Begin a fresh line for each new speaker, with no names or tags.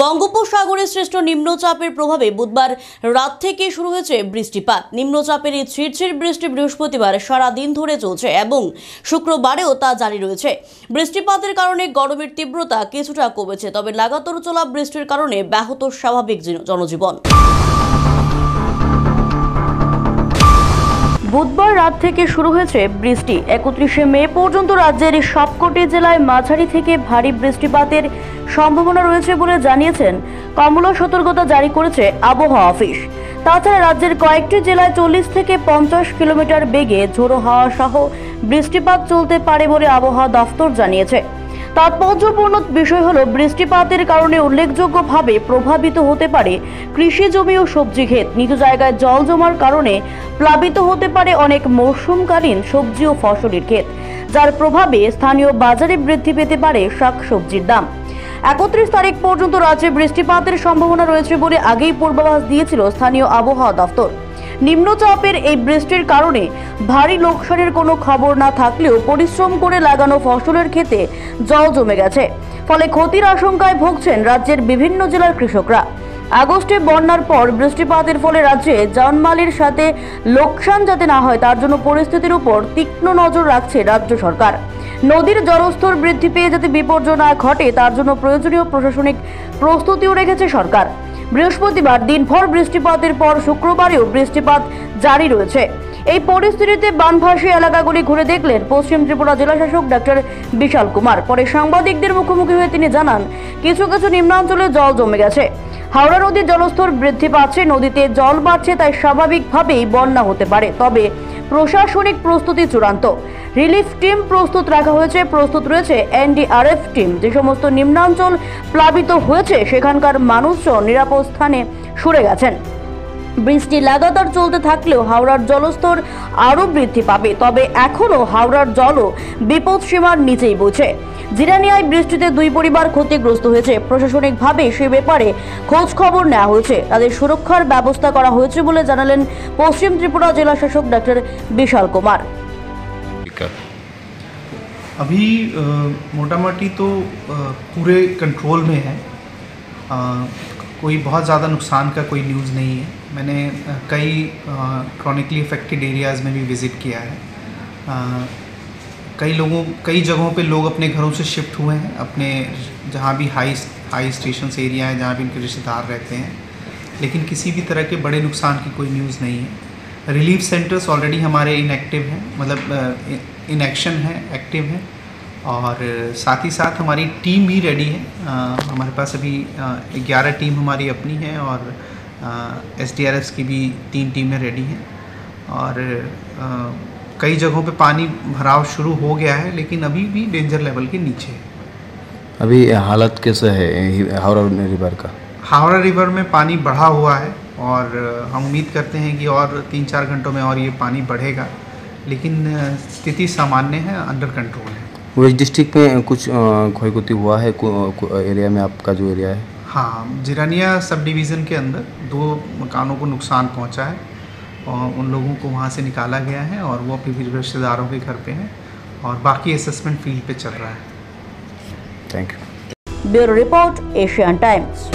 বঙ্গোপসাগরে সৃষ্ট নিম্নচাপের প্রভাবে বুধবার রাত থেকে শুরু হয়েছে বৃষ্টিপাত। নিম্নচাপের এই ঝিরঝির বৃষ্টি বৃহস্পতিবার সারা দিন ধরে চলছে এবং শুক্রবারেও তা জারি রয়েছে। বৃষ্টিপাতের কারণে গরমের তীব্রতা কিছুটা কমেছে, তবে লাগাতার চলা বৃষ্টির কারণে ব্যাহত স্বাভাবিক জনজীবন। বুধবার রাত থেকে শুরু হয়েছে বৃষ্টি। 31শে মে পর্যন্ত রাজ্যের সবকটি জেলায় মাঝারি থেকে ভারী বৃষ্টিপাতের সম্ভাবনা রয়েছে বলে জানিয়েছেন কমলা সতর্কতা জারি করেছে আবহাওয়া অফিস। তাছাড়া রাজ্যের কয়েকটি জেলায় 40 থেকে 50 কিলোমিটার বেগে ঝোড়ো হাওয়া সহ বৃষ্টিপাত চলতে পারে বলে আবহাওয়া দফতর জানিয়েছে। তাৎপর্যপূর্ণ বিষয় হলো, বৃষ্টিপাতের কারণে উল্লেখযোগ্যভাবে প্রভাবিত হতে পারে কৃষি জমি ও সবজি ক্ষেত। নিচু জায়গায় জল জমার কারণে প্লাবিত হতে পারে অনেক মৌসুমকালীন সবজি ও ফসলের ক্ষেত, যার প্রভাবে স্থানীয় বাজারে বৃদ্ধি পেতে পারে শাকসবজির দাম। 31 তারিখ পর্যন্ত রাজ্যে বৃষ্টিপাতের সম্ভাবনা রয়েছে বলে আগেই পূর্বাভাস দিয়েছিল স্থানীয় আবহাওয়া দফতর। নিম্নচাপের এই বৃষ্টির কারণে ভারী লোকসানের কোনো খবর না থাকলেও পরিশ্রম করে লাগানো ফসলের ক্ষেতে জল জমে গেছে, ফলে ক্ষতির আশঙ্কায় ভুগছেন রাজ্যের বিভিন্ন জেলার কৃষকরা। আগস্টে বন্যার পর বৃষ্টিপাতের ফলে রাজ্যে জানমালের সাথে লোকসান যাতে না হয় তার জন্য পরিস্থিতির উপর তীক্ষ্ণ নজর রাখছে রাজ্য সরকার। নদীর জলস্তর বৃদ্ধি পেয়ে যাতে বিপর্যয় না ঘটে তার জন্য প্রয়োজনীয় প্রশাসনিক প্রস্তুতিও রেখেছে সরকার। বৃহস্পতিবার দিনভর বৃষ্টিপাতের পর শুক্রবারেও বৃষ্টিপাত জারি রয়েছে। এই পরিস্থিতিতে বানভাসী এলাকাগুলি ঘুরে দেখলেন পশ্চিম ত্রিপুরা জেলাশাসক ডক্টর বিশাল কুমার। পরে সাংবাদিকদের মুখোমুখি হয়ে তিনি জানান, কিছু কিছু নিম্নাঞ্চলে জল জমে গেছে। হাওড়া নদীর জলস্তর বৃদ্ধি পাচ্ছে, নদীতে জল বাড়ছে, তাই স্বাভাবিকভাবেই বন্যা হতে পারে। তবে প্রশাসনিক প্রস্তুতি চূড়ান্ত। রিলিফ টিম প্রস্তুত রাখা হয়েছে, প্রস্তুত রয়েছে এনডিআরএফ টিম। যে সমস্ত নিম্নাঞ্চল প্লাবিত হয়েছে সেখানকার মানুষজন নিরাপদ স্থানে সরে গেছেন। বৃষ্টি লাগাতার চলতে থাকলেও হাওড়ার জলস্তর আরও বৃদ্ধি পাবে, তবে এখনও হাওড়ার জলও বিপদসীমার নিচেই বইছে। জিরানিয়ায় বৃষ্টিতে 2 পরিবার ক্ষতিগ্রস্ত হয়েছে। প্রশাসনিকভাবে সে ব্যাপারে খোঁজ খবর নেওয়া হয়েছে, তাদের সুরক্ষার ব্যবস্থা করা হয়েছে বলে জানালেন পশ্চিম ত্রিপুরা জেলা শাসক ডক্টর বিশাল কুমার।
अभी मोटा मोटी तो पूरे कंट्रोल में है, कोई बहुत ज़्यादा नुकसान का कोई न्यूज़ नहीं है। मैंने कई क्रॉनिकली अफेक्टेड एरियाज़ में भी विज़िट किया है। कई जगहों पे लोग अपने घरों से शिफ्ट हुए हैं, अपने जहाँ भी हाई स्टेशन एरिया है जहाँ भी उनके रिश्तेदार रहते हैं, लेकिन किसी भी तरह के बड़े नुकसान की कोई न्यूज़ नहीं है। रिलीफ सेंटर्स ऑलरेडी हमारे इनएक्टिव हैं, मतलब इन एक्शन है, एक्टिव है, और साथ ही साथ हमारी टीम भी रेडी है। हमारे पास अभी 11 टीम हमारी अपनी है और एसडीआरएफ की भी 3 टीमें रेडी हैं। और कई जगहों पे पानी भराव शुरू हो गया है, लेकिन अभी भी डेंजर लेवल के नीचे है।
अभी हालत कैसा है हावड़ा रिवर का?
हावड़ा रिवर में पानी बढ़ा हुआ है और हम उम्मीद करते हैं कि और 3-4 घंटों में और ये पानी बढ़ेगा, लेकिन स्थिति सामान्य है, अंडर कंट्रोल है।
वेस्ट डिस्ट्रिक्ट में कुछ क्षय क्षति हुआ है एरिया में, आपका जो एरिया है?
हाँ, जिरानिया सब डिवीज़न के अंदर 2 मकानों को नुकसान पहुंचा है और उन लोगों को वहाँ से निकाला गया है और वो अपने रिश्तेदारों के घर पे हैं और बाकी असेसमेंट फील्ड पे चल रहा है।
Thank you.
Bureau report, Asian times.